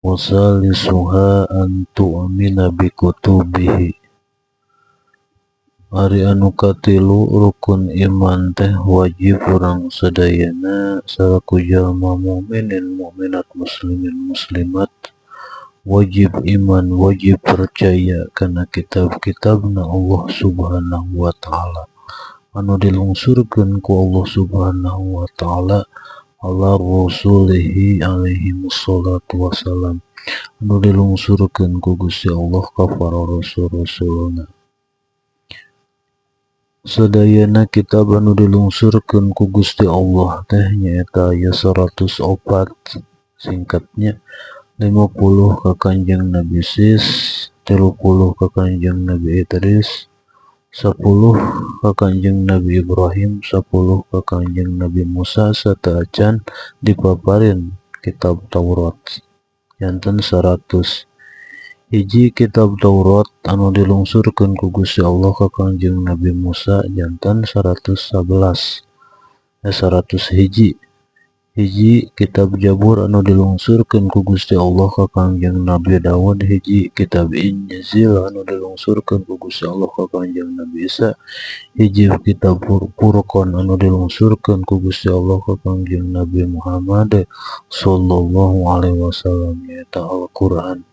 wasalisuha an tu'mina bikutubihi. Ari anu katilu rukun iman teh wajib urang sadayana salaku jalma mukminin mukminat muslimin muslimat wajib iman wajib percaya kana kitab-kitabna Allah Subhanahu wa taala anu dilungsurkeun ku Allah Subhanahu wa taala ala rasulihi alaihi wassalatu wassalam anu dilungsurkeun ku Gusti Allah ka para rasul-rasulna. Sadayana kitab anu dilungsurkeun ku Gusti Allah teh nyaeta aya 104 singkatnya 50 ka Kanjeng Nabi Sis, 30 ka Kanjeng Nabi Idris, 10 ka Kanjeng Nabi Ibrahim, 10 ka Kanjeng Nabi Musa sarta acan dipaparin kitab Taurat janten 100. Hiji kitab Taurat anu dilungsurkeun ku Gusti Allah ka Kanjeng Nabi Musa janten 111. 100 hiji. Hiji kitab Jabur anu dilungsurkeun ku Gusti Allah ka Kanjeng Nabi Daud. Hiji kitab Injil anu dilungsurkeun ku Gusti Allah ka Kanjeng Nabi Isa. Hiji kitab Furqan anu dilungsurkeun ku Gusti Allah ka Kanjeng Nabi Muhammad sallallahu alaihi wasallam nyaeta Al-Qur'an.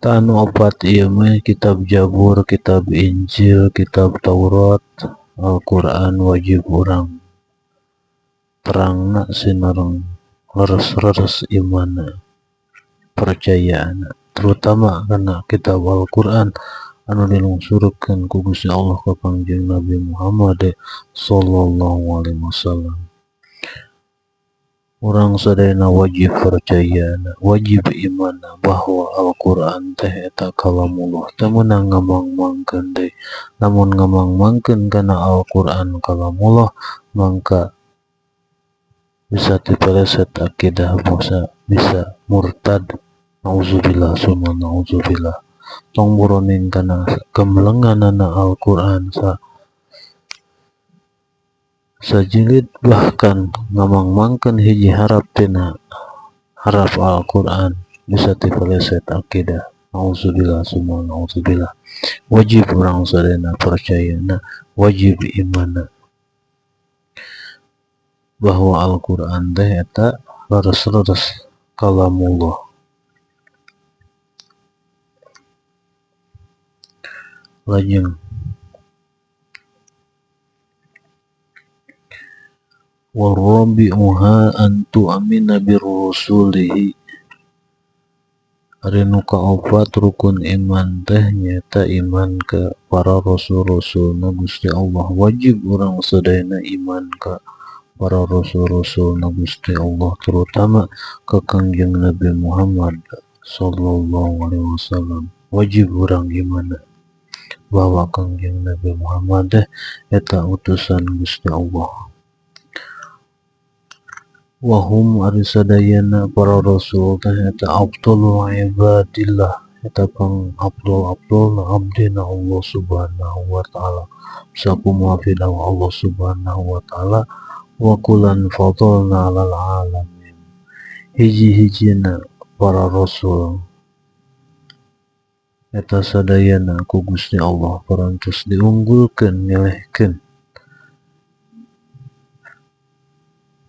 Anu opat ieu mah kitab Jabur, kitab Injil, kitab Taurat, Al-Qur'an wajib urang terangna sinareng leres-leres imanna percayaana terutama kana kitab Al-Qur'an anu dilungsurkeun ku Gusti Allah ka Kanjeng Nabi Muhammad sallallahu alaihi wasallam. Urang sadayana wajib percayaana, wajib imanna bahwa Al-Qur'an teh eta kalamullah teu meunang ngamang-mangkeun deui. Lamun ngamang-mangkeun kana Al-Qur'an kalamullah mangka bisa dipeleset akidah bisa murtad. Nauzubillah summa nauzubillah. Tong buroning kana kemlenganana Al-Qur'an sajilid bahkan ngamang-mangkeun hiji harap tina harap Al-Qur'an bisa dipeleset akidah. Nauzubillah summa nauzubillah. Wajib urang sadayana percayaana, wajib imanna bahwa Al-Qur'an teh eta leres-leres kalamullah. Lajeng warabi'uha an tu'mina birusulihi. Ari nu kaopat rukun iman teh nyaeta iman ka para rasul-rasulna Gusti Allah. Wajib urang sadayana iman ka para rasul-rasulna Gusti Allah terutama ka Kanjeng Nabi Muhammad sallallahu alaihi wasallam. Wajib urang iman bahwa Kanjeng Nabi Muhammad eta utusan Gusti Allah. Wahum ari sadayana para rasul teh eta afdalul ibadillah eta pang afdal abdina Allah Subhanahu wa taala. Sakumaha fidawa Allah Subhanahu wa taala wa kulan fadalna 'alal alamin. Hiji-hijina para rasul eta sadayana ku Gusti Allah parantos diunggulkeun milihkeun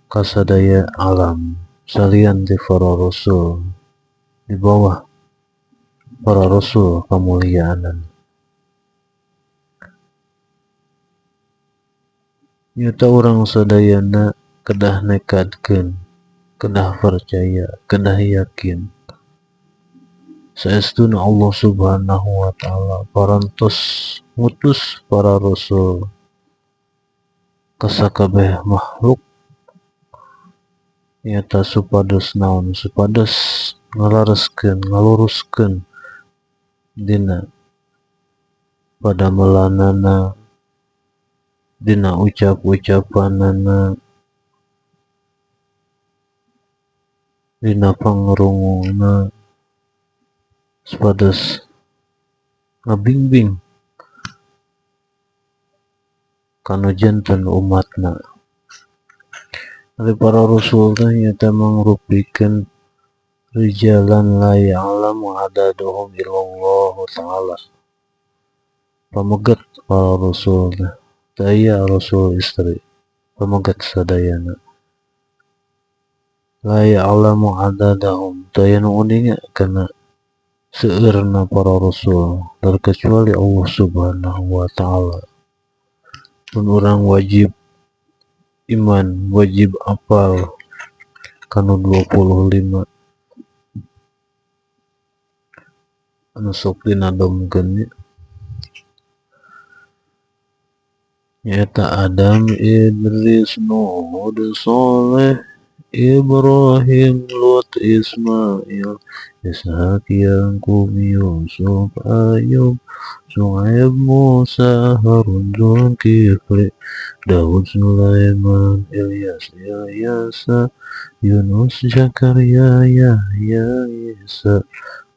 kasadaya alam salian ti para rasul di bawah para rasul kamuliaanan. Nyata urang sadayana kedah nekadkeun, kedah percaya, kedah yakin saestuna Allah Subhanahu wa taala parantos ngutus para rasul ka sakabeh makhluk nyata supados naon, supados ngalareskeun, ngaluruskeun dina padamelanana, dina ucap-ucapanana, dina pangrungungna, supados ngabimbing kana janten umatna. Ari para rasul teh nyata mangrupikeun rijalan la ya'lamu adaduhum illallah ta'ala. Pamegat para rasul daya rasul istri pamegat sadayana la ya'lamu adadahum daya nu uninga kana seueurna para rasul terkecuali Allah subhanahu wa ta'ala. Pun orang wajib iman wajib apal kanu 25 anu sok dinadomkeun nyaeta Adam, Idris, Nuh, Hud, Soleh, Ibrahim, Lut, Ismail, Ishak, Yakub, Yusuf, Ayub, Shu'aib, Musa, Harun, Zulkifli, Daud, Sulaiman, Ilyas, Yasa, Yunus, Zakaria, Yahya, Isa,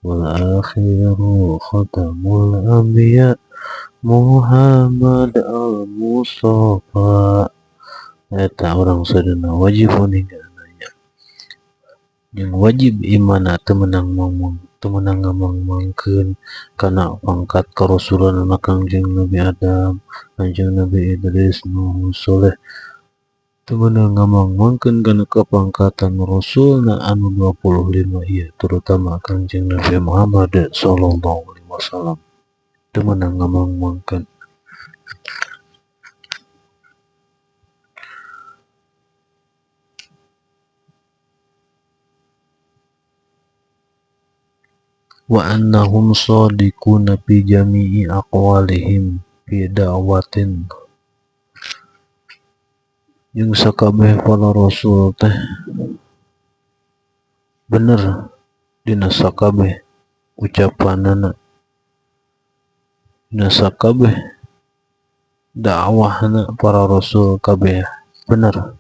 wal akhiru khatamul anbiya Muhammad al-Mustafa. Eta orang sadana wajib ninggana yang wajib imana temenang ngamangkeun kana pangkat karasulan Kangjeng Nabi Adam, Kangjeng Nabi Idris, Nuh, Soleh temenang ngamangkeun kana kapangkatan rasulna anu 25 ieu terutama Kangjeng Nabi Muhammad sallallahu alaihi wasallam temenang ngamangkeun. Wa annahum shadiquna fi jami'i aqwalihim fi da'watin jeung sakabeh para rasul teh bener dina sakabeh ucapanana dina sakabeh dakwahna para rasul kabeh bener.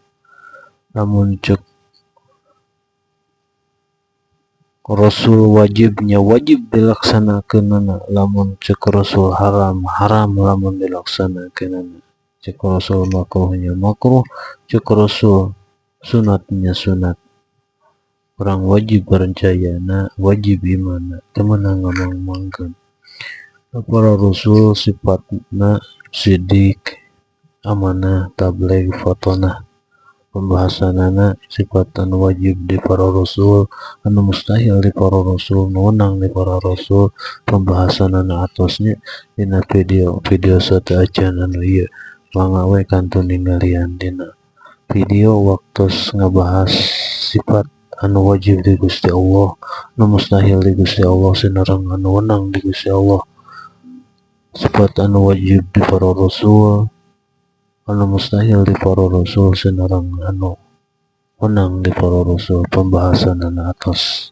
Namun cek rasul wajibnya wajib dilaksanakeunana, lamun cek rasul haram lamun dilaksanakeunana, cek rasul makruhnya makruh, cek rasul sunatnya sunat. Orang wajib percayana, wajib imana, temenang ngamangkeun para rasul sifatna sidik, amanah, tabligh, fatonah. Pembahasanana sifat anu wajib di para rasul, anu mustahil di para rasul, nunang di para rasul. Pembahasanana atosnya dina video satu acan anu ieu mangga we kantun ninggalian dina video waktos ngabahas sifat anu wajib di Gusti Allah, anu mustahil di Gusti Allah, sinareng anu wenang di Gusti Allah. Sifat anu wajib di para rasul, anu mustahil di para rasul, sinareng anu wenang di para rasul. Pembahasan anu atas